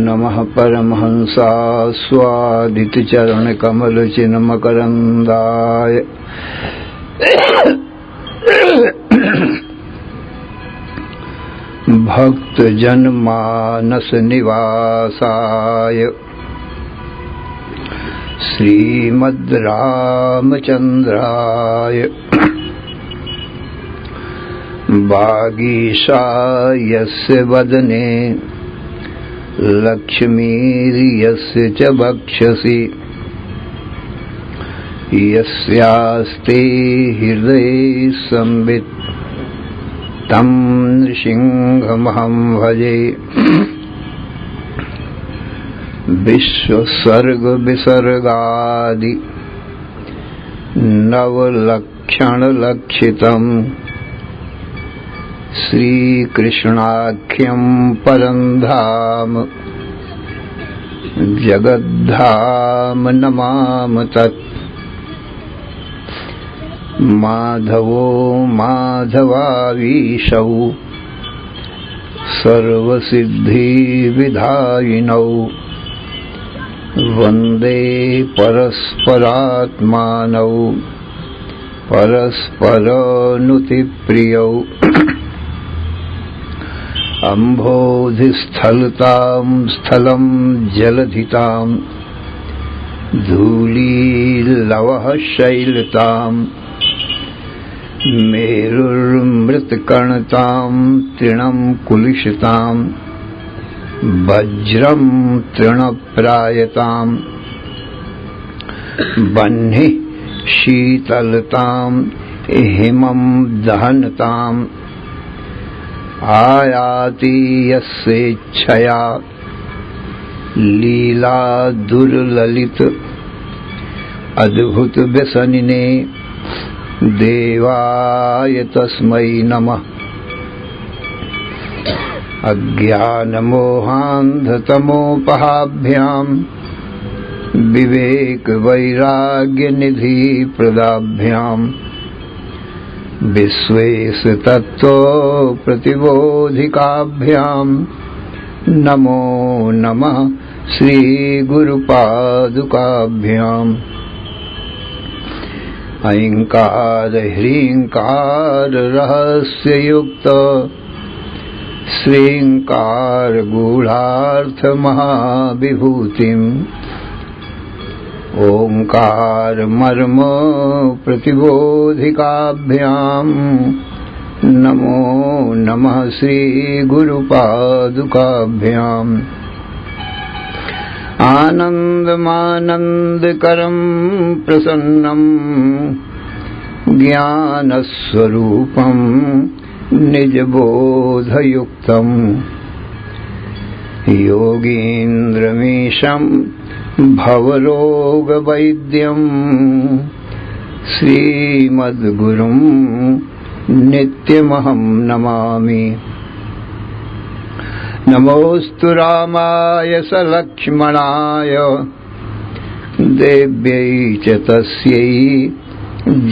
नमः परमहंसा स्वादित चरण कमल चिन्मकरंदाय भक्त जन मानस निवासाय श्रीमद् रामचंद्राय वागीशायस्य वदने लक्ष्मीर्यस्य च वक्षसि यस्यास्ते हृदये संवित् तं नृसिंहमहं भजे। विश्वसर्ग विसर्गादि नवलक्षणलक्षितम् श्रीकृष्णाख्यं परं धाम जगद्धाम नमाम तत्। माधवो माधवावीशौ सर्वसिद्धिविधायिनौ वन्दे परस्परात्मानौ परस्परानुतिप्रियौ। अम्भोधिस्थलतां स्थलं जलधितां धूलीलवः शैलतां मेरुर्मृत्कणतां तृणं कुलिशतां वज्रं तृणप्रायतां वह्निः शीतलतां हिमं दहनतां आयाति यस्येच्छया लीला दुर्ललित अद्भुत व्यसनिने देवाय तस्मै नमः। अज्ञानमोहान्धतमोपहाभ्यां विवेक वैराग्य निधि प्रदाभ्यां विश्वेश तत्व प्रतिबोधिकाभ्यां नमो नमः श्री गुरुपादुकाभ्याम्। ऐंकार ह्रींकार रहस्य युक्त श्रींकार गूढ़ार्थ महाविभूतिम् ओंकार मर्म प्रतिबोधिकाभ्यां नमो नमः श्री गुरुपादुकाभ्याम्। आनन्दमानन्दकरं प्रसन्नं ज्ञानस्वरूपं निजबोधयुक्तं योगीन्द्रमीशं भवरोगवैद्यं श्रीमद्गुरुं नित्यमहं नमामि। नमोस्तु रामाय सलक्ष्मणाय देव्यै च तस्यै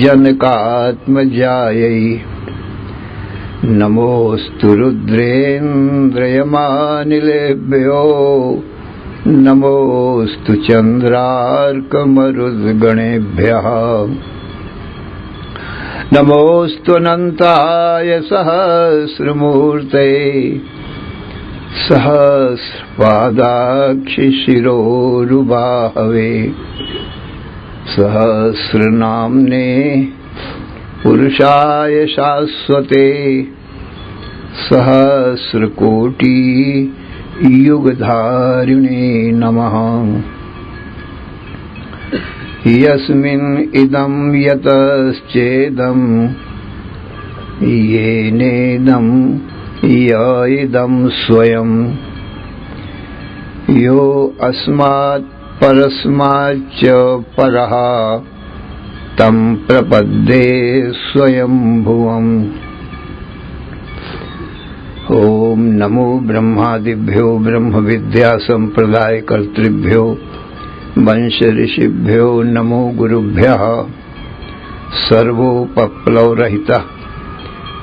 जनकात्मजायै नमोस्तु रुद्रेन्द्रयमानिलेभ्यो नमोस्तु चन्द्रार्कमरुद्गणेभ्यः नमोस्तु अनन्ताय सहस्रमूर्तये सहस्रपादाक्षिशिरोरुबाहवे सहस्रनाम्ने पुरुषाय शाश्वते सहस्रकोटि युगधारिणे नमः। यस्मिन् इदं यतश्चेदं येनेदं य इदं स्वयं यो अस्मात् परस्माच्च परः तं प्रपद्ये स्वयंभुवम्। ओम नमो ब्रह्मादिभ्यो ब्रह्म विद्या संप्रदाय कर्तृभ्यो वंश ऋषिभ्यो नमो गुरुभ्यः। सर्वोपप्लवरहितः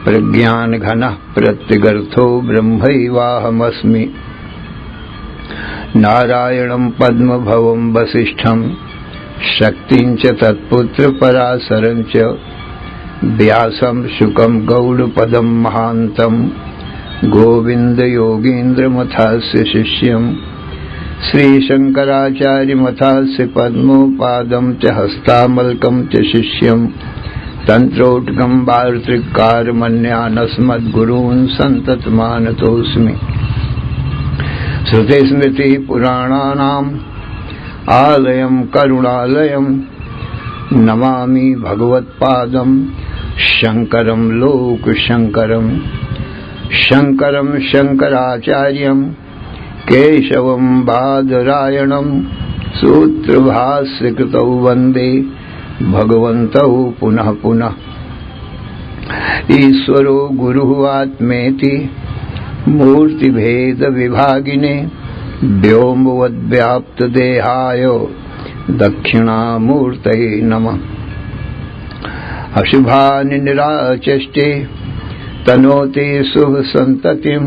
प्रज्ञान घनः प्रत्यगर्थो ब्रह्मैवाहमस्मि। नारायणं पद्मभवं वसिष्ठं शक्तिं च तत्पुत्र पराशरं च व्यासं शुकं गौडपदं महान्तं गोविंद योगीन्द्रमथास्य शिष्यं श्रीशंकराचार्यमथास्य पद्मोपादं च हस्तामलकं च शिष्यं तंत्रोटकं वार्तिकारमन्यानस्मद्गुरून् सन्ततमानतोऽस्मि। श्रुतिस्मृतिपुराणानाम् आलयं करुणालयं नमामि भगवत्पादं शंकरं लोकशंकरं। शंकरं शंकराचार्यं केशवं बादरायणं सूत्रभाष्यकृतौ वन्दे भगवन्तौ पुनः पुनः। ईश्वरो गुरुः आत्मेति मूर्तिभेद विभागिने व्योमवद्व्याप्तदेहाय दक्षिणामूर्तये नमः। अशुभानि निराचष्टे तनोति शुभ संततिं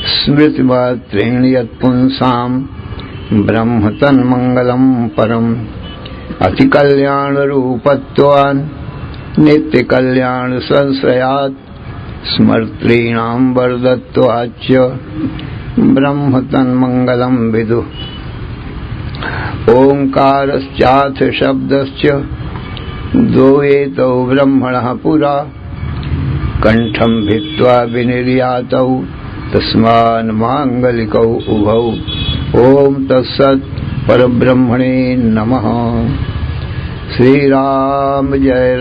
स्मृतिमात्रेण यत्पुंसां ब्रह्म तन्मंगलं परम्। अति कल्याण रूपत्वान् नित्य कल्याण संश्रयात् स्मर्तॄणां वरदत्वाच्च ब्रह्म तन्मंगलं विदुः। ओंकारश्चाथ शब्दश्च द्वैतौ ब्रह्मणः पुरा कंठं भित्त्वा विनिर्यातौ तस्मान् मांगलिकौ उभौ। ओम तत्सत् परब्रह्मणे नमः। श्री राम जय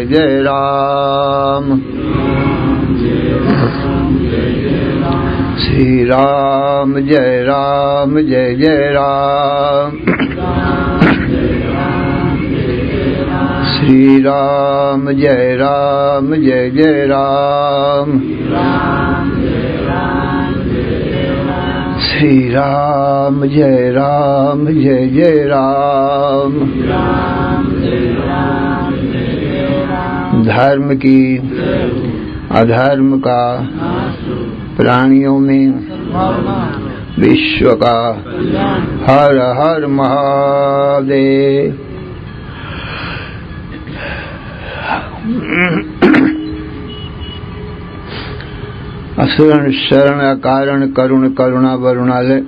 जय राम। श्री राम जय जय राम। श्री राम जय जय राम। श्री राम जय जय राम। धर्म की अधर्म का प्राणियों में विश्व का हर हर महादेव। असुरण शरण कारण करुण करुणा वरुणालय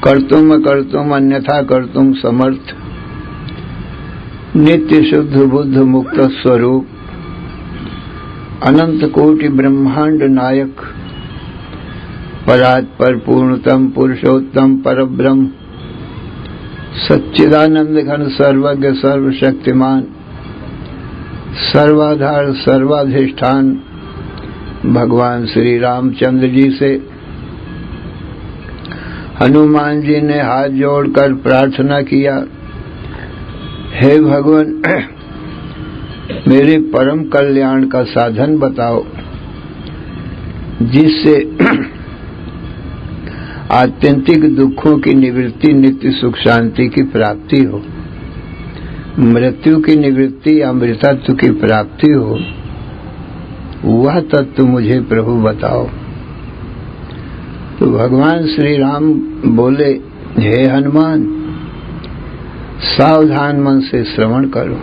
कर्तुम कर्तुम अन्यथा कर्तुम समर्थ नित्य शुद्ध बुद्ध मुक्त स्वरूप अनंत कोटि ब्रह्मांड नायक परात्पर पूर्णतम पुरुषोत्तम परब्रह्म सच्चिदानंद घन सर्वज्ञ सर्वशक्तिमान सर्वाधार सर्वाधिष्ठान भगवान श्री रामचंद्र जी से हनुमान जी ने हाथ जोड़कर प्रार्थना किया, हे भगवान मेरे परम कल्याण का साधन बताओ जिससे आत्यंतिक दुखों की निवृत्ति नित्य सुख शांति की प्राप्ति हो, मृत्यु की निवृत्ति अमृतत्व की प्राप्ति हो, वह तत्व मुझे प्रभु बताओ। तो भगवान श्री राम बोले, हे हनुमान सावधान मन से श्रवण करो।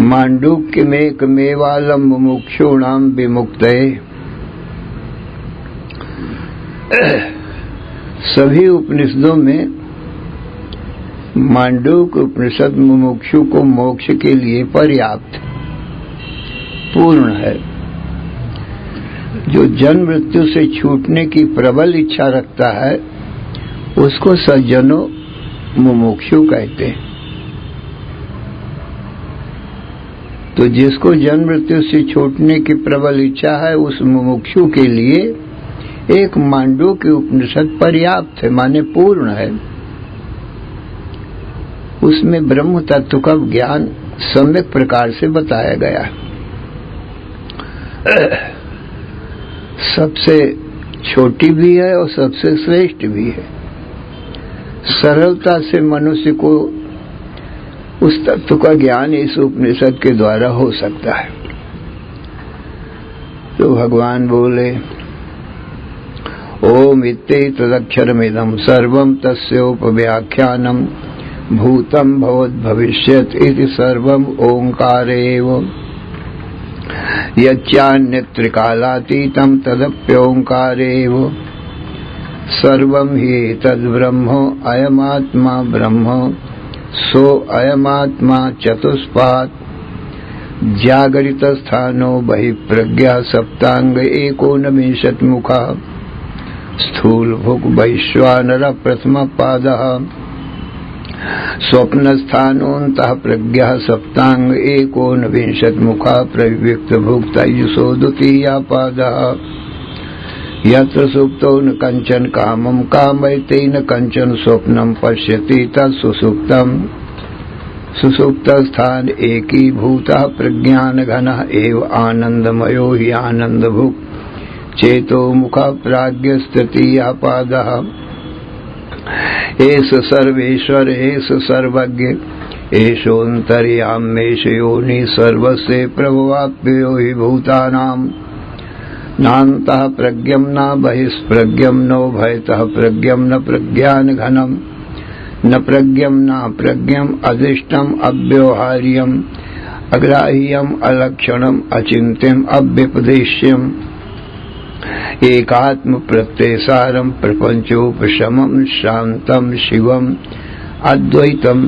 मांडूक्य में मेवालम मुमुक्षूणाम विमुक्तये। सभी उपनिषदों में मांडूक्य उपनिषद मुमुक्षु को मोक्ष के लिए पर्याप्त, पूर्ण है। जो जन्म मृत्यु से छूटने की प्रबल इच्छा रखता है उसको सज्जनों मुमुक्षु कहते हैं। तो जिसको जन्म मृत्यु से छूटने की प्रबल इच्छा है उस मुमुक्षु के लिए एक मांडूक्य उपनिषद पर्याप्त है, माने पूर्ण है। उसमें ब्रह्म तत्व का ज्ञान सम्यक प्रकार से बताया गया है। सबसे छोटी भी है और सबसे श्रेष्ठ भी है। सरलता से मनुष्य को उस तत्व का ज्ञान इस उपनिषद के द्वारा हो सकता है। तो भगवान बोले, ओम इत्ते तदक्षरमिदं सर्वं तस्योपव्याख्यानं भूतं भवद् भविष्यत् इति सर्वं ओंकारेव यच्चान्यत्रिकालातीतं तदप्योंकारेव सर्वं हि तद्ब्रह्म अयमात्मा ब्रह्म सो अयमात्मा चतुष्पात् जागरितस्थानो बहिप्रज्ञा सप्तांग एकोनविंशतिमुखः स्थूलभुक् वैश्वानरः प्रथमपादः स्वप्नस्थानोऽन्तः प्रज्ञा सप्तांग एकोनविंशतिमुखः प्रविविक्तभुक् तैजसो द्वितीयपादः यत्र सुप्तो न कंचन कामं कामयते न कंचन स्वप्नं पश्यति तत्सुसुप्तं सुसुप्तस्थान एकीभूतः प्रज्ञानघनः एव आनन्दमयो हि आनन्दभुक् चेतो मुखः प्राज्ञस्तृतीयः पादः एष सर्वेश्वर एष सर्वज्ञ एषोऽन्तर्याम्येष योनिः सर्वस्य प्रभवाप्यो हि भूतानां नान्तः प्रज्ञं न बहिष्प्रज्ञं नोभयतः प्रज्ञं न प्रज्ञानघनं न प्रज्ञं न प्रज्ञं अदृष्टम् अव्यवहार्यम् अग्राह्यम् अलक्षणम् अचिन्त्यम् अव्यपदेश्यम् एकात्म प्रत्ययसारं प्रपंचोपशमं शांतं शिवम् अद्वैतं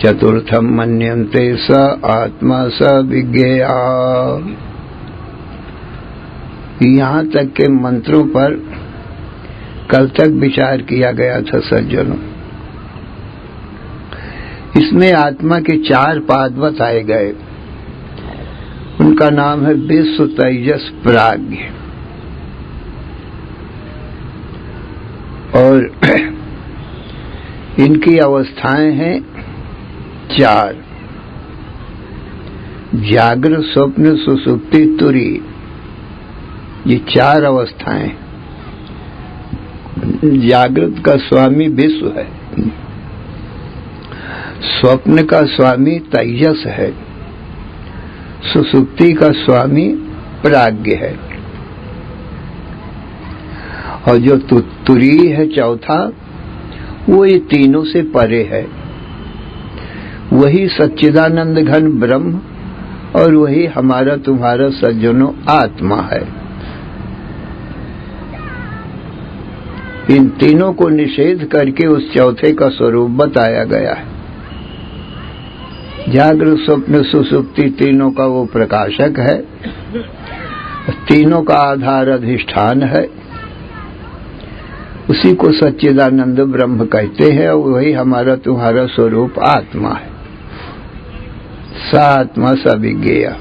चतुर्थं मन्यन्ते स आत्मा स विज्ञेया। यहाँ तक के मंत्रों पर कल तक विचार किया गया था सज्जनों। इसमें आत्मा के 4 पाद बताए गए। उनका नाम है विश्व, तेजस, प्राज्ञ। और इनकी अवस्थाएं हैं 4: जागृत, स्वप्न, सुषुप्ति, तुरीय। ये 4 अवस्थाएं। जागृत का स्वामी विश्व है, स्वप्न का स्वामी तेजस है, सुषुप्ति का स्वामी प्राज्ञ है, और जो तुरीय है चौथा, वो ये तीनों से परे है। वही सच्चिदानंद घन ब्रह्म और वही हमारा तुम्हारा सज्जनों आत्मा है। इन तीनों को निषेध करके उस चौथे का स्वरूप बताया गया है। जागृत, स्वप्न, सुषुप्ति तीनों का वो प्रकाशक है, तीनों का आधार अधिष्ठान है। उसी को सच्चिदानंद ब्रह्म कहते हैं और वही हमारा तुम्हारा स्वरूप आत्मा है। स आत्मा स विज्ञेय,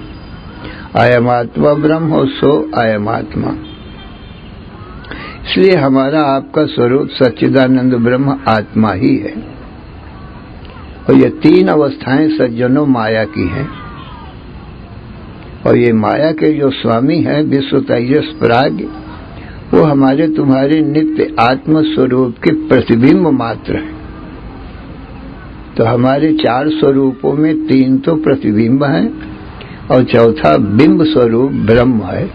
अयम आत्मा ब्रह्म सो अयम आत्मा। इसलिए हमारा आपका स्वरूप सच्चिदानंद ब्रह्म आत्मा ही है। और ये 3 अवस्थाएं सज्जनों माया की हैं। और ये माया के जो स्वामी हैं विश्व, तेजस, प्राज्ञ, वो हमारे तुम्हारे नित्य आत्म स्वरूप के प्रतिबिंब मात्र हैं। तो हमारे 4 स्वरूपों में 3 तो प्रतिबिंब हैं और चौथा बिंब स्वरूप ब्रह्म है।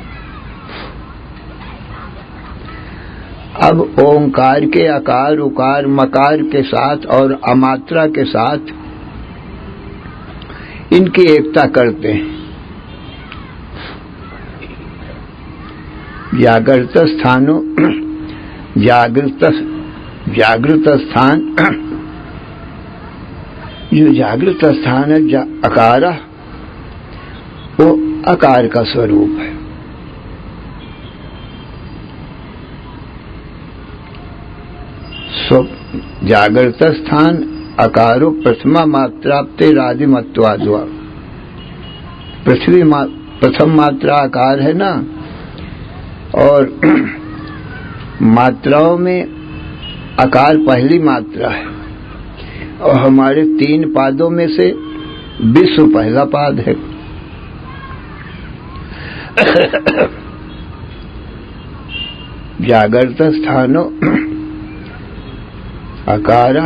अब ओंकार के आकार, उकार, मकार के साथ और अमात्रा के साथ इनकी एकता करते हैं। जागृत स्थानों, जागृत स्थान, जो जागृत स्थान है अकार, वो आकार का स्वरूप है। जागृत स्थान आकारो प्रथमा मात्राप्तेरादिमत्वाद्वा। पृथ्वी प्रथम मात्रा आकार है ना, और मात्राओं में आकार पहली मात्रा है, और हमारे 3 पादों में से विश्व पहला पाद है। जागृत स्थानो आकार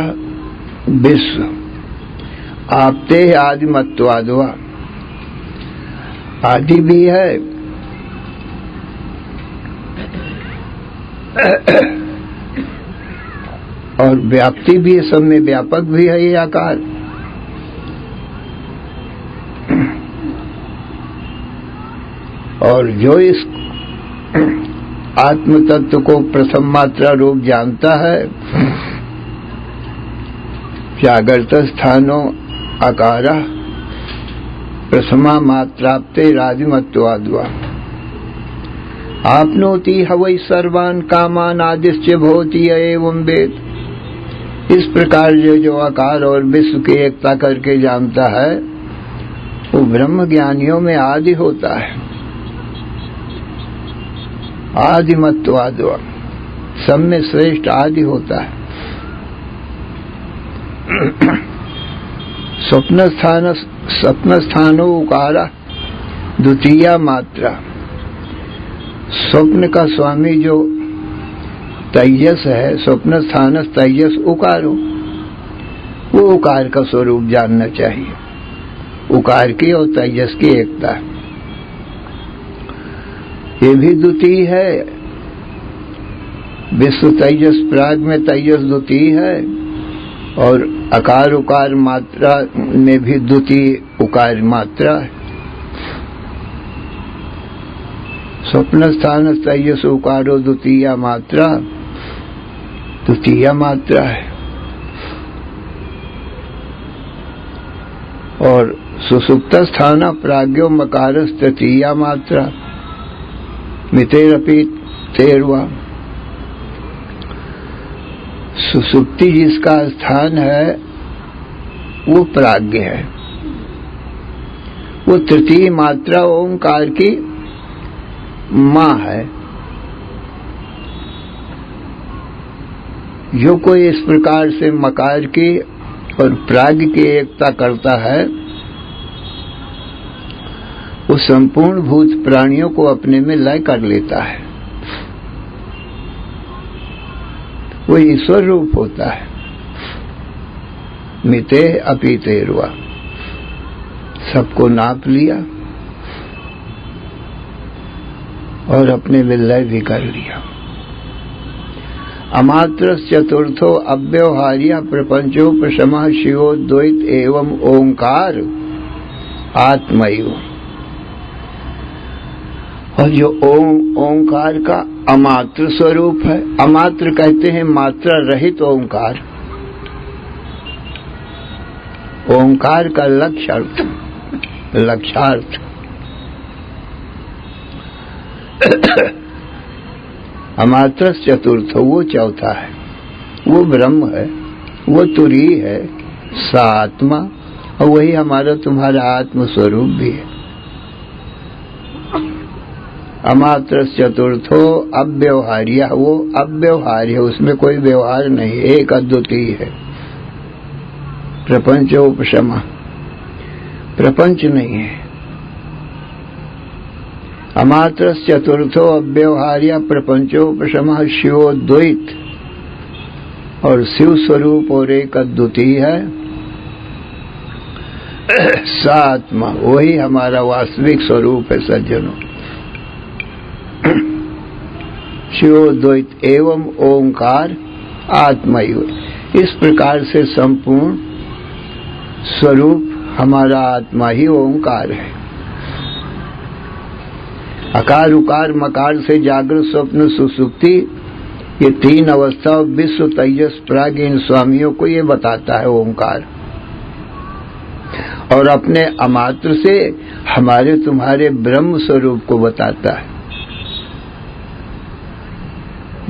विश्व आपते आदिमत्वाद्वा। आदि भी है और व्याप्ति भी है, सब में व्यापक भी है ये आकार। और जो इस आत्म तत्व को प्रथम मात्रा रूप जानता है, जागृत स्थानो आकारा प्रथमा मात्राप्तेरादिमत्वाद्वा आपनोति हवै सर्वान् कामान् आदिश्च भवति एवं वेद। इस प्रकार जो आकार और विश्व की एकता करके जानता है, वो ब्रह्म ज्ञानियों में आदि होता है। आदिमत्वाद्वा, सब में श्रेष्ठ आदि होता है। स्वप्न स्थानो उकारा द्वितीया मात्रा। स्वप्न का स्वामी जो तेजस है, स्वप्न स्थान तेजस उकारो, वो उकार का स्वरूप जानना चाहिए। उकार की और तेजस की एकता, ये भी द्वितीय है। विश्व तेजस प्राग में तेजस द्वितीय है, और अकार उकार मात्रा में भी द्वितीय उकार मात्रा है। स्वप्न स्थान तेजस उकारो द्वितीय मात्रा है। और सुसुप्त स्थान प्राज्ञो मकारस तृतीय मात्रा मितेरपि तेरवा। सुसुप्ति जिसका स्थान है वो प्राज्ञ है, वो तृतीय मात्रा ओंकार की मां है। जो कोई इस प्रकार से मकार की और प्राज्ञ की एकता करता है, वो संपूर्ण भूत प्राणियों को अपने में लय कर लेता है। वो ईश्वर रूप होता है। मिते अपि तेरवा, सबको नाप लिया और अपने में लय भी कर लिया। अमात्र चतुर्थो अव्यवहार्य प्रपंचोपशमः शिवोद्वैत एवं ओंकार आत्मैव। और जो ओंकार का अमात्र स्वरूप है, अमात्र कहते हैं मात्रा रहित ओंकार। ओंकार का लक्ष्यार्थ अमात्र चतुर्थ, वो चौथा है, वो ब्रह्म है, वो तुरी है, सा आत्मा, और वही हमारा तुम्हारा आत्म स्वरूप भी है। अमात्र चतुर्थो अव्यवहार्य, वो अव्यवहार्य, उसमें कोई व्यवहार नहीं, एक अद्वितीय है। प्रपंचोपशम, प्रपंच नहीं है। अमात्र चतुर्थो अव्यवहार्य प्रपंचोपशम शिवोद्वैत, और शिव स्वरूप और एक अद्वितीय है सा आत्मा, वही हमारा वास्तविक स्वरूप है सज्जनों। शिवोद्वैत एवं ओंकार आत्मैव, इस प्रकार से संपूर्ण स्वरूप हमारा आत्मा ही ओंकार है। अकार उकार मकार से जागृत स्वप्न सुसुप्ति, ये तीन अवस्था विश्व तेजस प्राज्ञ, इन स्वामियों को ये बताता है ओंकार। और अपने अमात्र से हमारे तुम्हारे ब्रह्म स्वरूप को बताता है।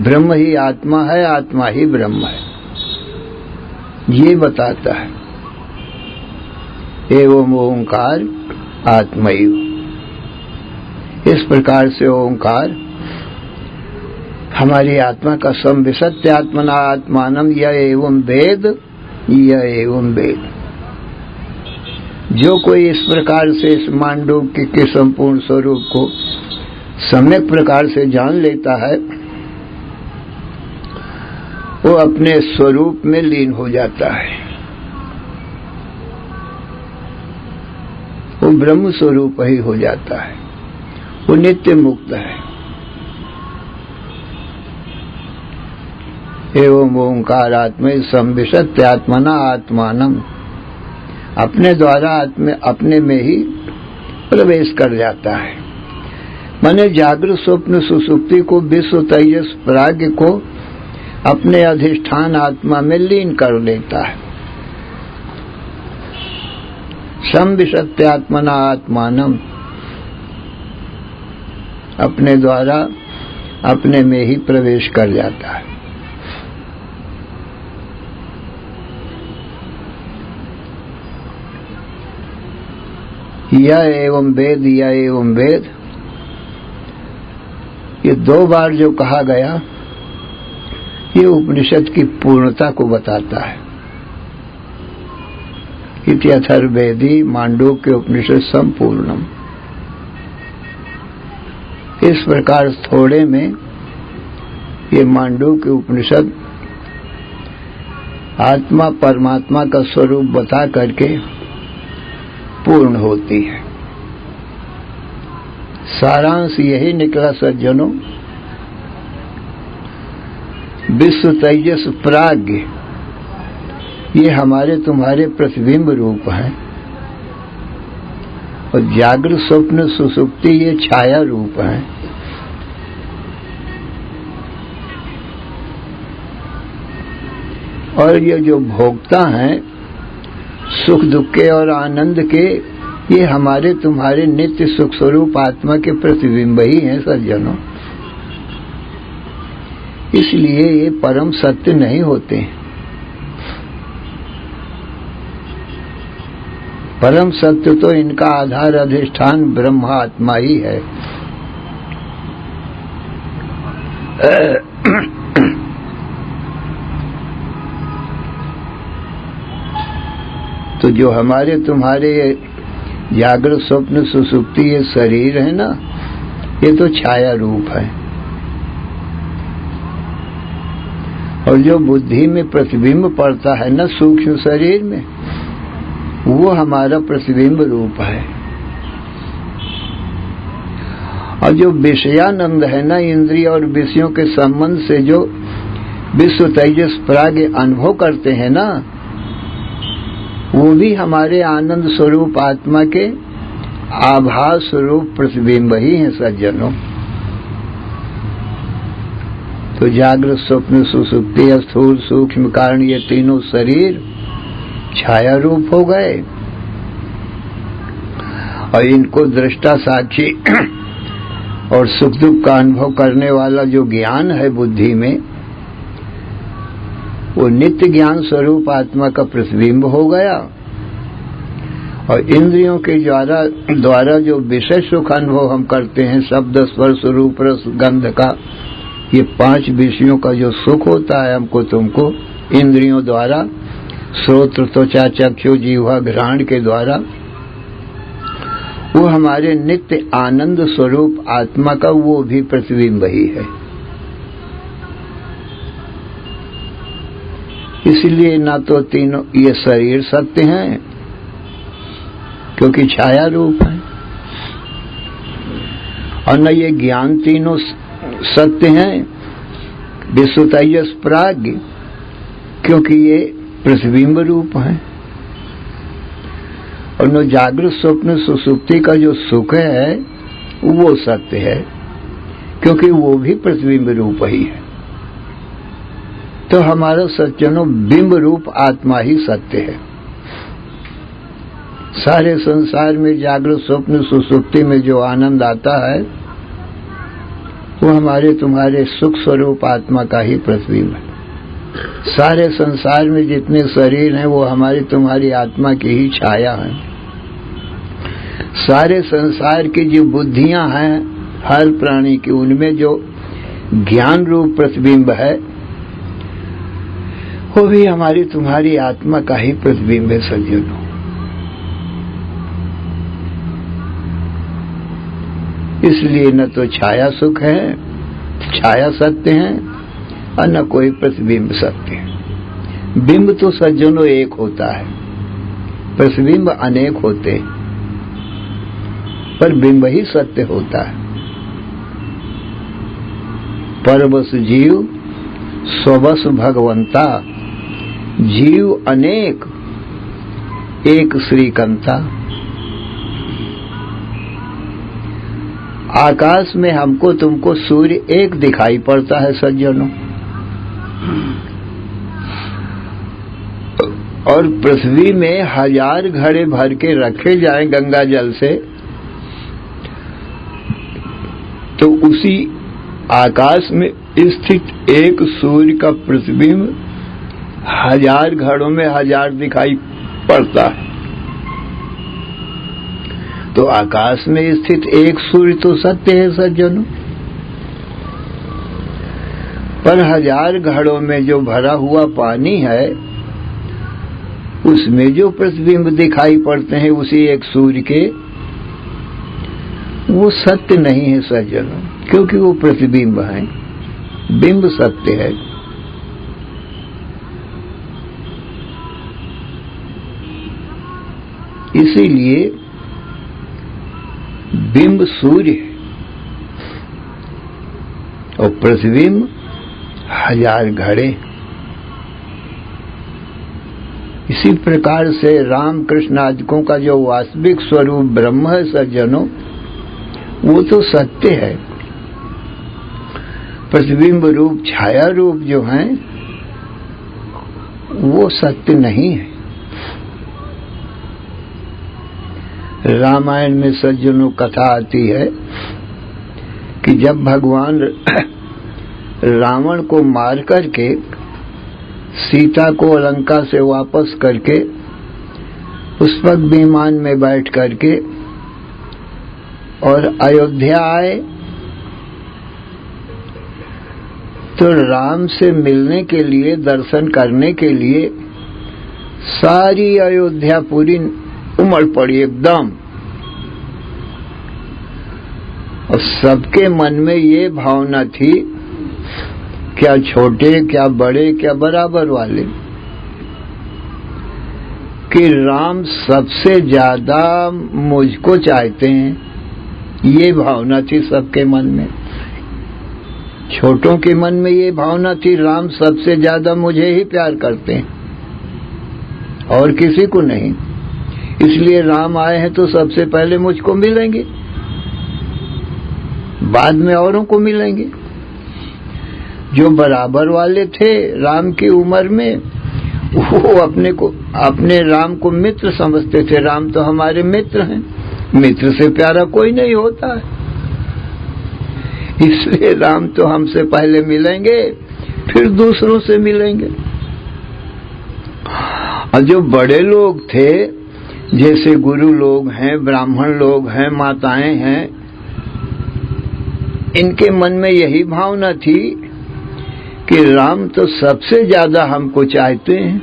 ब्रह्म ही आत्मा है, आत्मा ही ब्रह्म है, ये बताता है। एवं ओंकार आत्मैव, इस प्रकार से ओंकार हमारी आत्मा का संविशत्य आत्मना आत्मानम य एवं वेद, य एवं वेद। जो कोई इस प्रकार से इस मांडूक्य के संपूर्ण स्वरूप को सम्यक प्रकार से जान लेता है, वो अपने स्वरूप में लीन हो जाता है। वो ब्रह्म स्वरूप ही हो जाता है, वो नित्य मुक्त है। एवं ओंकार आत्मा संविशत्य आत्मना आत्मानम, अपने द्वारा अपने में ही प्रवेश कर जाता है। माने जागृत स्वप्न सुसुप्ति को, विश्व तेजस प्राज्ञ को अपने अधिष्ठान आत्मा में लीन कर लेता है। संविशत्य आत्मना आत्मानम, अपने द्वारा अपने में ही प्रवेश कर जाता है। यह एवं वेद, यह एवं वेद, ये 2 बार जो कहा गया, ये उपनिषद की पूर्णता को बताता है। इति अथर्ववेदी मांडूक्य उपनिषद संपूर्णम। इस प्रकार थोड़े में ये मांडूक्य उपनिषद आत्मा परमात्मा का स्वरूप बता करके पूर्ण होती है। सारांश यही निकला सज्जनों, विश्व तेजस प्राज्ञ ये हमारे तुम्हारे प्रतिबिंब रूप हैं, और जागृत स्वप्न सुसुप्ति ये छाया रूप हैं। और ये जो भोक्ता हैं सुख दुख के और आनंद के, ये हमारे तुम्हारे नित्य सुख स्वरूप आत्मा के प्रतिबिंब ही हैं सज्जनों। इसलिए ये परम सत्य नहीं होते। परम सत्य तो इनका आधार अधिष्ठान ब्रह्म आत्मा ही है। तो जो हमारे तुम्हारे जागृत स्वप्न सुसुप्ति ये शरीर है ना, ये तो छाया रूप है। और जो बुद्धि में प्रतिबिंब पड़ता है ना सूक्ष्म शरीर में, वो हमारा प्रतिबिंब रूप है। और जो विषयानंद है ना, इंद्रिय और विषयों के संबंध से जो विश्व तेजस प्राज्ञ अनुभव करते हैं ना, वो भी हमारे आनंद स्वरूप आत्मा के आभास स्वरूप प्रतिबिंब ही हैं सज्जनों। तो जागृत स्वप्न सुसुप्ति स्थूल सूक्ष्म कारण ये तीनों शरीर छाया रूप हो गए, और इनको दृष्टा साक्षी और सुख दुख का अनुभव करने वाला जो ज्ञान है बुद्धि में, वो नित्य ज्ञान स्वरूप आत्मा का प्रतिबिंब हो गया। और इंद्रियों के द्वारा जो विषय सुख अनुभव हम करते हैं, शब्द स्पर्श रूप रस गंध का, ये 5 विषयों का जो सुख होता है हमको तुमको इंद्रियों द्वारा, श्रोत्र त्वचा चक्षु जीवा घ्राण के द्वारा, वो हमारे नित्य आनंद स्वरूप आत्मा का वो भी प्रतिबिंब ही है। इसलिए ना तो तीनों ये शरीर सत्य हैं क्योंकि छाया रूप है, और न ये ज्ञान तीनों सत्य हैं विश्व तेजस प्राज्ञ, क्योंकि ये प्रतिबिंब रूप है। और न जागृत स्वप्न सुसुप्ति का जो सुख है वो सत्य है, क्योंकि वो भी प्रतिबिंब रूप ही है। तो हमारा सज्जनों बिंब रूप आत्मा ही सत्य है। सारे संसार में जागृत स्वप्न सुसुप्ति में जो आनंद आता है वो हमारे तुम्हारे सुख स्वरूप आत्मा का ही प्रतिबिंब है। सारे संसार में जितने शरीर हैं वो हमारी तुम्हारी आत्मा की ही छाया है। सारे संसार की जो बुद्धियां हैं हर प्राणी की, उनमें जो ज्ञान रूप प्रतिबिंब है वो भी हमारी तुम्हारी आत्मा का ही प्रतिबिंब है सज्जनों। इसलिए न तो छाया सुख है, छाया सत्य है, और न कोई प्रतिबिंब सत्य है। बिंब तो सज्जनों एक होता है, प्रतिबिंब अनेक होते हैं, पर बिंब ही सत्य होता है। परवश जीव स्ववश भगवंता, जीव अनेक एक श्रीकंता। आकाश में हमको तुमको सूर्य एक दिखाई पड़ता है सज्जनों, और पृथ्वी में 1000 घड़े भर के रखे जाएं गंगा जल से तो उसी आकाश में स्थित एक सूर्य का प्रतिबिंब 1000 घड़ों में 1000 दिखाई पड़ता है। तो आकाश में स्थित एक सूर्य तो सत्य है सज्जनों, पर 1000 घड़ों में जो भरा हुआ पानी है उसमें जो प्रतिबिंब दिखाई पड़ते हैं उसी एक सूर्य के, वो सत्य नहीं है सज्जनों, क्योंकि वो प्रतिबिंब है। बिंब सत्य है। इसीलिए बिंब सूर्य है और प्रतिबिंब 1000 घड़े। इसी प्रकार से राम कृष्ण आदिकों का जो वास्तविक स्वरूप ब्रह्म है सज्जनों, वो तो सत्य है। प्रतिबिंब रूप छाया रूप जो है वो सत्य नहीं है। रामायण में सज्जनों कथा आती है कि जब भगवान रावण को मार करके सीता को लंका से वापस करके पुष्पक विमान में बैठ करके और अयोध्या आए तो राम से मिलने के लिए, दर्शन करने के लिए सारी अयोध्या पूरी उमड़ पड़ी एकदम, और सबके मन में ये भावना थी, क्या छोटे क्या बड़े क्या बराबर वाले, कि राम सबसे ज्यादा मुझको चाहते हैं। ये भावना थी सबके मन में। छोटों के मन में ये भावना थी, राम सबसे ज्यादा मुझे ही प्यार करते हैं और किसी को नहीं, इसलिए राम आए हैं तो सबसे पहले मुझको मिलेंगे, बाद में औरों को मिलेंगे। जो बराबर वाले थे राम की उम्र में, वो अपने राम को मित्र समझते थे। राम तो हमारे मित्र हैं, मित्र से प्यारा कोई नहीं होता है, इसलिए राम तो हमसे पहले मिलेंगे फिर दूसरों से मिलेंगे। और जो बड़े लोग थे, जैसे गुरु लोग हैं, ब्राह्मण लोग हैं, माताएं हैं, इनके मन में यही भावना थी कि राम तो सबसे ज्यादा हमको चाहते हैं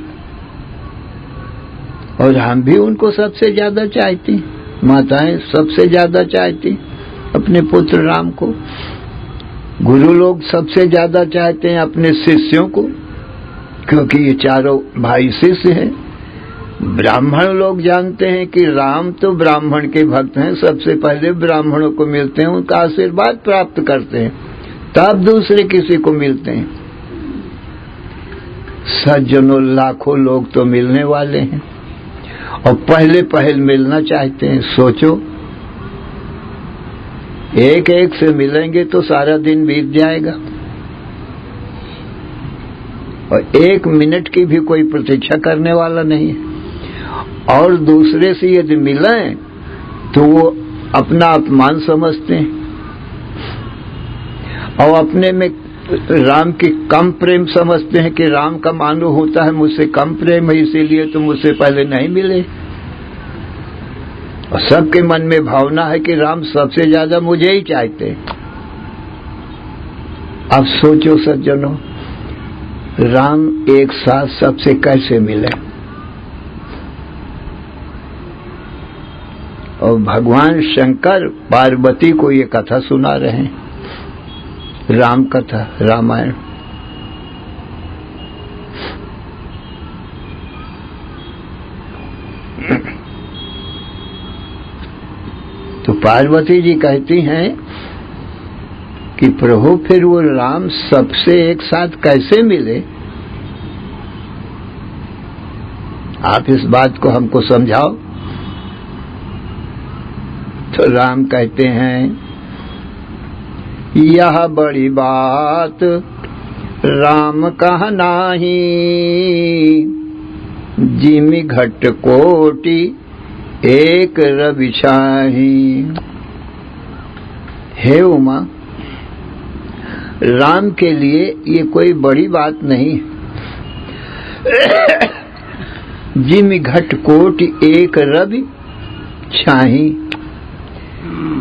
और हम भी उनको सबसे ज्यादा चाहती हैं। माताएं सबसे ज्यादा चाहती अपने पुत्र राम को, गुरु लोग सबसे ज्यादा चाहते हैं अपने शिष्यों को, क्योंकि ये चारों भाई शिष्य हैं। ब्राह्मण लोग जानते हैं कि राम तो ब्राह्मण के भक्त हैं, सबसे पहले ब्राह्मणों को मिलते हैं, उनका आशीर्वाद प्राप्त करते हैं, तब दूसरे किसी को मिलते हैं। सज्जनों लाखों लोग तो मिलने वाले हैं और पहले मिलना चाहते हैं। सोचो, एक एक से मिलेंगे तो सारा दिन बीत जाएगा और 1 मिनट की भी कोई प्रतीक्षा करने वाला नहीं है। और दूसरे से यदि मिले तो वो अपना अपमान समझते हैं और अपने में राम की कम प्रेम समझते हैं कि राम का मानो होता है मुझसे कम प्रेम है, इसीलिए तो मुझसे पहले नहीं मिले। और सबके मन में भावना है कि राम सबसे ज्यादा मुझे ही चाहते। अब सोचो सज्जनों, राम एक साथ सबसे कैसे मिले? और भगवान शंकर पार्वती को ये कथा सुना रहे हैं, राम कथा, रामायण। तो पार्वती जी कहती हैं कि प्रभु फिर वो राम सबसे एक साथ कैसे मिले? आप इस बात को हमको समझाओ। तो राम कहते हैं, यह बड़ी बात राम कहा नाही, जिमि घट कोटि एक रवि छाही। हे उमा, राम के लिए ये कोई बड़ी बात नहीं। जिमि घट कोटि एक रवि छाही,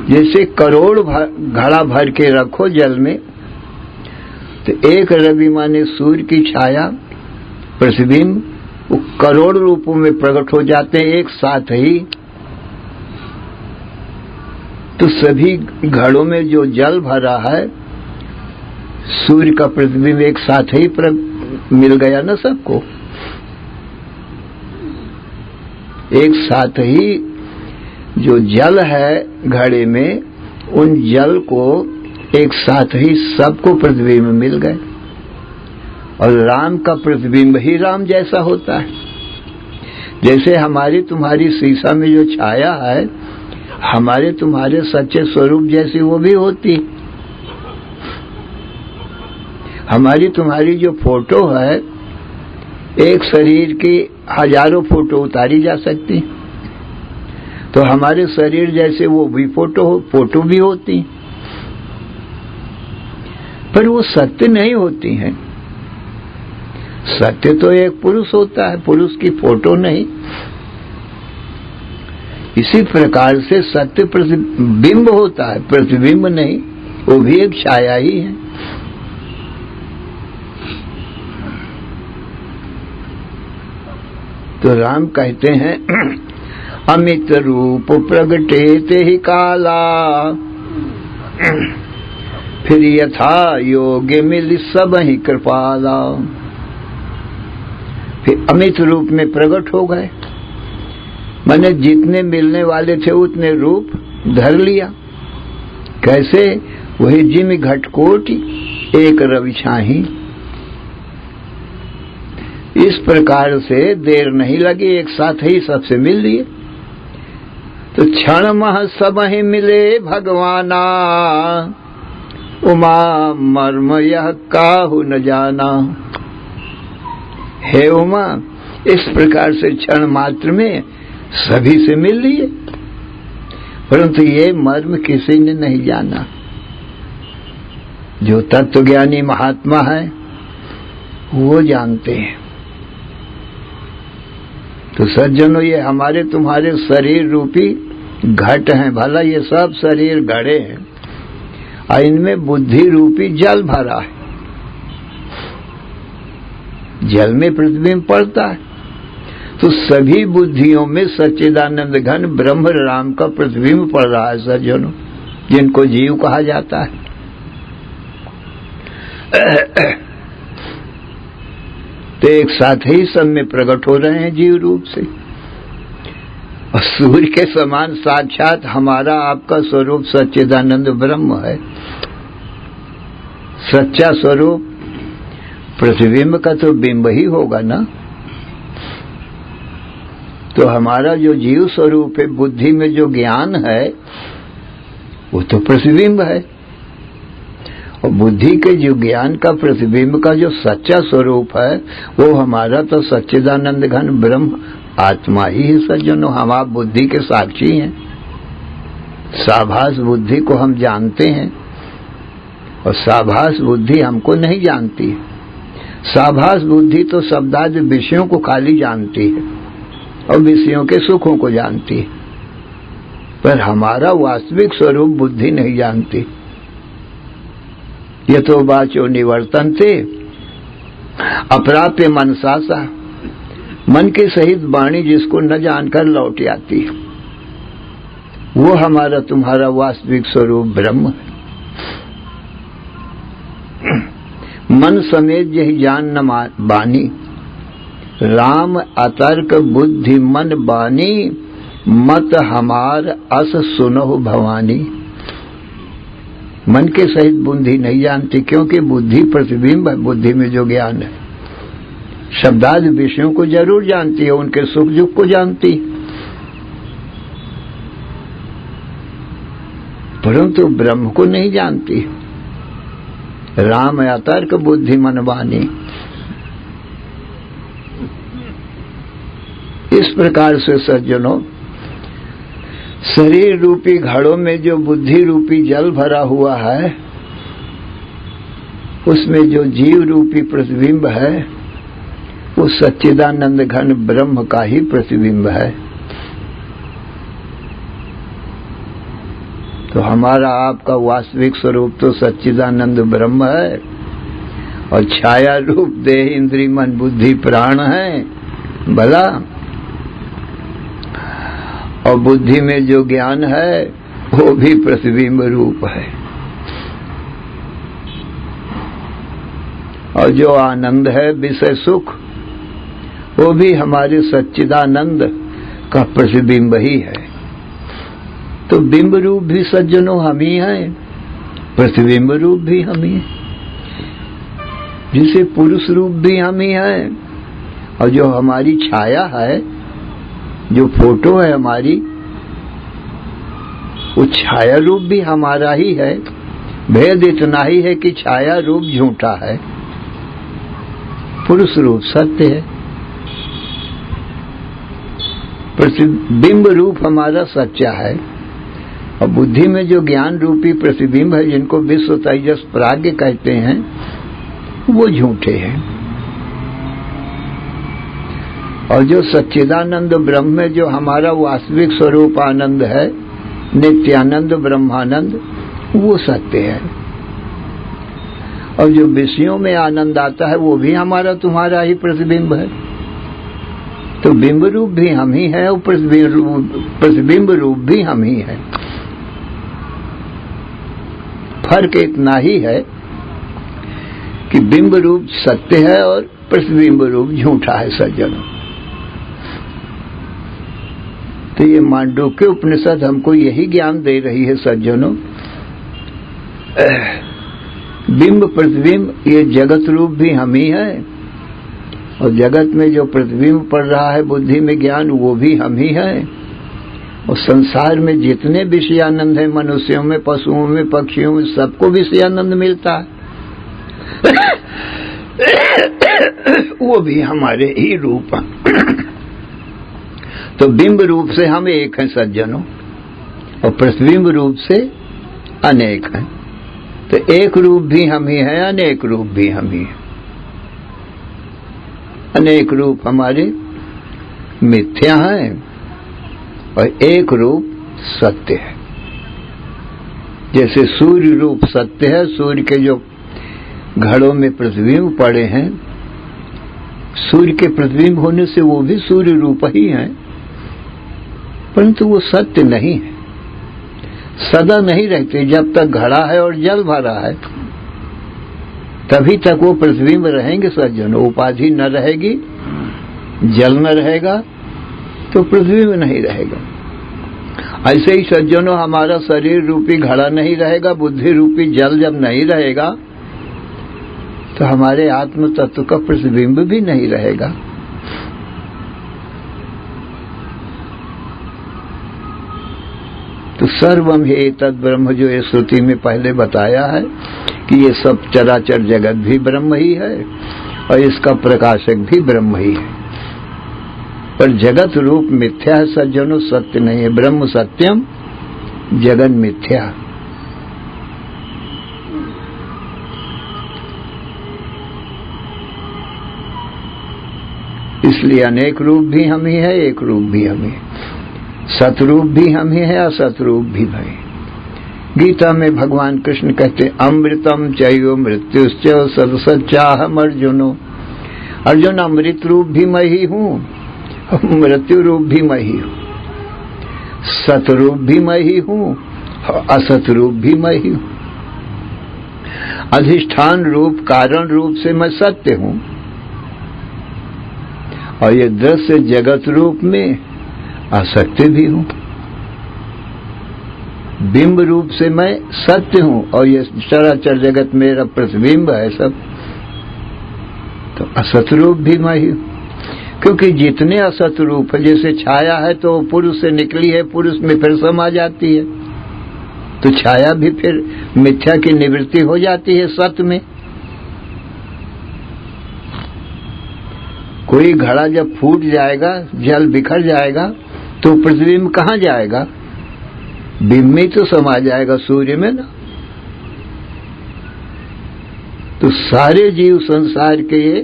जैसे करोड़ घड़ा भर के रखो जल में, तो एक रवि माने सूर्य की छाया, प्रतिबिंब, वो करोड़ रूपों में प्रकट हो जाते हैं एक साथ ही। तो सभी घड़ों में जो जल भरा है, सूर्य का प्रतिबिंब एक साथ ही मिल गया ना सबको। एक साथ ही जो जल है घड़े में, उन जल को एक साथ ही सबको प्रतिबिंब मिल गए। और राम का प्रतिबिंब ही राम जैसा होता है। जैसे हमारी तुम्हारी शीशा में जो छाया है, हमारे तुम्हारे सच्चे स्वरूप जैसी वो भी होती। हमारी तुम्हारी जो फोटो है, एक शरीर की हजारों फोटो उतारी जा सकती, तो हमारे शरीर जैसे वो भी फोटो भी होती, पर वो सत्य नहीं होती हैं। सत्य तो एक पुरुष होता है, पुरुष की फोटो नहीं। इसी प्रकार से सत्य प्रतिबिंब होता है, प्रतिबिंब नहीं, वो भी एक छाया ही है। तो राम कहते हैं, अमित रूप प्रगटे ते ही काला, फिर यथा योग्य मिल सब ही कृपाला। फिर अमित रूप में प्रकट हो गए, मैंने जितने मिलने वाले थे उतने रूप धर लिया। कैसे? वही जिमि घट कोटि एक रवि छाही। इस प्रकार से देर नहीं लगी, एक साथ ही सबसे मिल लिए। तो क्षण मह सब ही मिले भगवाना, उमा मर्म यह काहू न जाना। हे उमा, इस प्रकार से क्षण मात्र में सभी से मिल लिए, परंतु ये मर्म किसी ने नहीं जाना। जो तत्वज्ञानी महात्मा है वो जानते हैं। तो सज्जनों, ये हमारे तुम्हारे शरीर रूपी घट हैं। भला ये सब शरीर घड़े हैं और इनमें बुद्धि रूपी जल भरा है। जल में प्रतिबिंब पड़ता है, तो सभी बुद्धियों में सच्चिदानंद घन ब्रह्म राम का प्रतिबिंब पड़ रहा है सज्जनों, जिनको जीव कहा जाता है। तो एक साथ ही सब में प्रकट हो रहे हैं जीव रूप से। और सूर्य के समान साक्षात हमारा आपका स्वरूप सच्चिदानंद ब्रह्म है। सच्चा स्वरूप प्रतिबिंब का तो बिंब ही होगा ना। तो हमारा जो जीव स्वरूप है, बुद्धि में जो ज्ञान है, वो तो प्रतिबिंब है। और बुद्धि के जो ज्ञान का प्रतिबिंब का जो सच्चा स्वरूप है, वो हमारा तो सच्चिदानंद घन ब्रह्म आत्मा ही है सज्जनों। हम आप बुद्धि के साक्षी हैं, साभास बुद्धि को हम जानते हैं और साभास बुद्धि हमको नहीं जानती है। साभास बुद्धि तो शब्दादि विषयों को खाली जानती है और विषयों के सुखों को जानती है, पर हमारा वास्तविक स्वरूप बुद्धि नहीं जानती। ये तो वाचो निवर्तन थे अप्राप्य मनसासा, मन के सहित वाणी जिसको न जानकर लौट आती है, वो हमारा तुम्हारा वास्तविक स्वरूप ब्रह्म है। मन समेत यही जान न बानी, राम अतर्क बुद्धि मन बानी, मत हमार अस सुनो भवानी। मन के सहित बुद्धि नहीं जानती, क्योंकि बुद्धि प्रतिबिंब है। बुद्धि में जो ज्ञान है, शब्दादि विषयों को जरूर जानती है, उनके सुख दुख को जानती है, परंतु ब्रह्म को नहीं जानती। राम अतर्क बुद्धि मन बानी। इस प्रकार से सज्जनों, शरीर रूपी घड़ों में जो बुद्धि रूपी जल भरा हुआ है, उसमें जो जीव रूपी प्रतिबिंब है, वो सच्चिदानंद घन ब्रह्म का ही प्रतिबिंब है। तो हमारा आपका वास्तविक स्वरूप तो सच्चिदानंद ब्रह्म है, और छाया रूप देह इंद्रिय मन बुद्धि प्राण है भला, और बुद्धि में जो ज्ञान है वो भी प्रतिबिंब रूप है। और जो आनंद है विषय सुख, वो भी हमारे सच्चिदानंद का प्रतिबिंब ही है। तो बिंब रूप भी सज्जनों हम ही हैं, प्रतिबिंब रूप भी हम ही हैं, जिसे पुरुष रूप भी हम ही हैं, और जो हमारी छाया है, जो फोटो है हमारी, वो छाया रूप भी हमारा ही है। भेद इतना ही है कि छाया रूप झूठा है, पुरुष रूप सत्य है। प्रतिबिंब रूप हमारा सच्चा है, और बुद्धि में जो ज्ञान रूपी प्रतिबिंब है, जिनको विश्व तेजस प्राज्ञ कहते हैं, वो झूठे हैं। और जो सच्चिदानंद ब्रह्म में जो हमारा वास्तविक स्वरूप आनंद है, नित्यानंद ब्रह्मानंद, वो सत्य है। और जो विषयों में आनंद आता है, वो भी हमारा तुम्हारा ही प्रतिबिंब है। तो बिंब रूप भी हम ही है और प्रतिबिंब रूप भी हम ही है। फर्क इतना ही है कि बिंब रूप सत्य है और प्रतिबिंब रूप झूठा है सज्जनों। तो ये मांडूक्य उपनिषद हमको यही ज्ञान दे रही है सज्जनों। बिंब प्रतिबिंब ये जगत रूप भी हम ही है, और जगत में जो प्रतिबिंब पड़ रहा है बुद्धि में ज्ञान, वो भी हम ही है। और संसार में जितने विषयानंद है, मनुष्यों में, पशुओं में, पक्षियों में, सबको विषयानंद मिलता है, वो भी हमारे ही रूप हैं। तो बिंब रूप से हम एक हैं सज्जनों, और प्रतिबिंब रूप से अनेक हैं। तो एक रूप भी हम ही है, अनेक रूप भी हम ही है। अनेक रूप हमारे मिथ्या हैं और एक रूप सत्य है। जैसे सूर्य रूप सत्य है, सूर्य के जो घड़ों में प्रतिबिंब पड़े हैं, सूर्य के प्रतिबिंब होने से वो भी सूर्य रूप ही हैं, परंतु वो सत्य नहीं है, सदा नहीं रहते। जब तक घड़ा है और जल भरा है, तभी तक वो प्रतिबिंब रहेंगे सज्जनों। उपाधि न रहेगी, जल न रहेगा, तो प्रतिबिंब नहीं रहेगा। ऐसे ही सज्जनों, हमारा शरीर रूपी घड़ा नहीं रहेगा, बुद्धि रूपी जल जब नहीं रहेगा, तो हमारे आत्म तत्व का प्रतिबिंब भी नहीं रहेगा। तो सर्वम हे तद ब्रह्म, जो ये श्रुति में पहले बताया है कि ये सब चराचर जगत भी ब्रह्म ही है और इसका प्रकाशक भी ब्रह्म ही है। पर जगत रूप मिथ्या है सज्जनों, सत्य नहीं है। ब्रह्म सत्यम जगन मिथ्या। इसलिए अनेक रूप भी हम ही है, एक रूप भी हम ही, सतरूप भी हम ही है, असतरूप भी भाई। गीता में भगवान कृष्ण कहते अमृतम चैव मृत्युश्च सदसच्चाहम अर्जुनो। अर्जुन, अमृत रूप भी मैं ही हूँ, मृत्यु रूप भी मैं ही हूँ, सतरूप भी मैं ही हूँ, असत रूप भी मैं ही हूँ। अधिष्ठान रूप कारण रूप से मैं सत्य हूँ, और ये दृश्य जगत रूप में असत्य भी हूँ। बिंब रूप से मैं सत्य हूँ, और ये चराचर जगत मेरा प्रतिबिंब है सब, तो असत रूप भी मैं ही हूँ। क्योंकि जितने असत रूप है, जैसे छाया है तो पुरुष से निकली है, पुरुष में फिर समा जाती है, तो छाया भी फिर मिथ्या की निवृत्ति हो जाती है सत्य में। कोई घड़ा जब फूट जाएगा, जल बिखर जाएगा, तो प्रतिबिंब कहाँ जाएगा? बिंब में तो समा जाएगा, सूर्य में ना। तो सारे जीव संसार के ये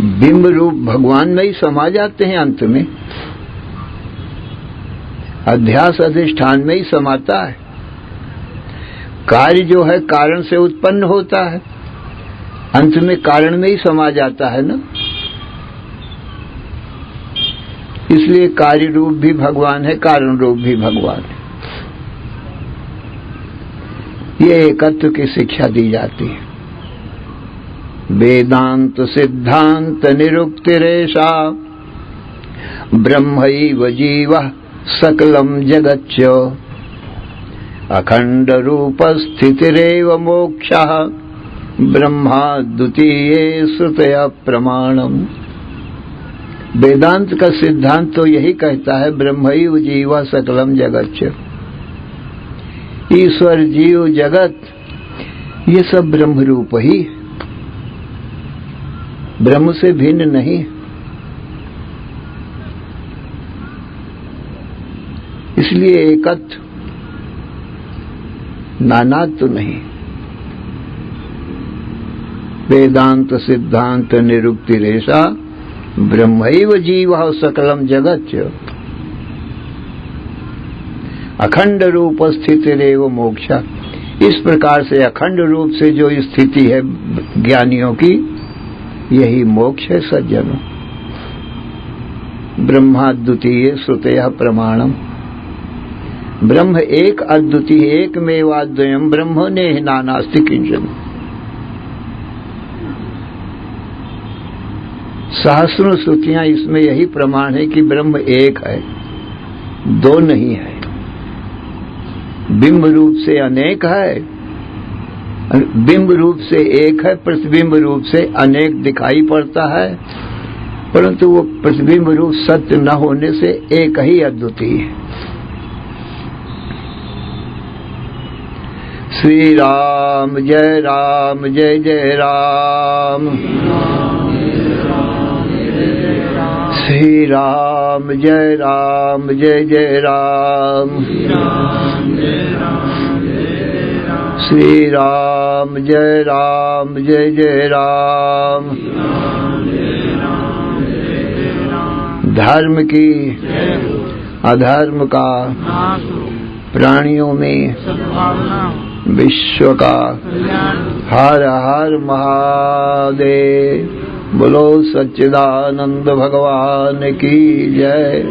बिंब रूप भगवान में ही समा जाते हैं अंत में। अध्यास अधिष्ठान में ही समाता है। कार्य जो है कारण से उत्पन्न होता है, अंत में कारण में ही समा जाता है ना। इसलिए कार्य रूप भी भगवान है, कारण रूप भी भगवान है। ये एकत्व की शिक्षा दी जाती है। वेदांत सिद्धांत निरुक्तिरेषा ब्रह्मैव जीवः सकलम जगच्च अखंड रूप स्थितिरेव मोक्षः ब्रह्मा द्वितीये श्रुतया प्रमाणम। वेदांत का सिद्धांत तो यही कहता है ब्रह्मैव जीवः सकलम जगच्च। ईश्वर जीव जगत ये सब ब्रह्म रूप ही, ब्रह्म से भिन्न नहीं। इसलिए एकत्व, नानात्व नहीं। वेदांत सिद्धांत निरुक्तिरेषा ब्रह्मैव जीवः सकलम जगच्च अखंड रूप स्थितिरेव मोक्षा। इस प्रकार से अखंड रूप से जो स्थिति है ज्ञानियों की, यही मोक्ष है सज्जनों। ब्रह्मा द्वितीय श्रुतयः प्रमाणम। ब्रह्म एक अद्वितीय एकमेवाद्वयम् ब्रह्म नेह नानास्ति किंचन। सहस्रों श्रुतियां इसमें यही प्रमाण है कि ब्रह्म एक है, दो नहीं है। बिंब रूप से अनेक है, बिंब रूप से एक है, प्रतिबिंब रूप से अनेक दिखाई पड़ता है, परंतु वो प्रतिबिंब रूप सत्य न होने से एक ही अद्वितीय है। श्री राम जय जय राम। श्री राम जय जय राम। श्री राम जय जय राम। धर्म की अधर्म का, प्राणियों में विश्व का, हर हर महादेव। बोलो सच्चिदानंद भगवान की जय।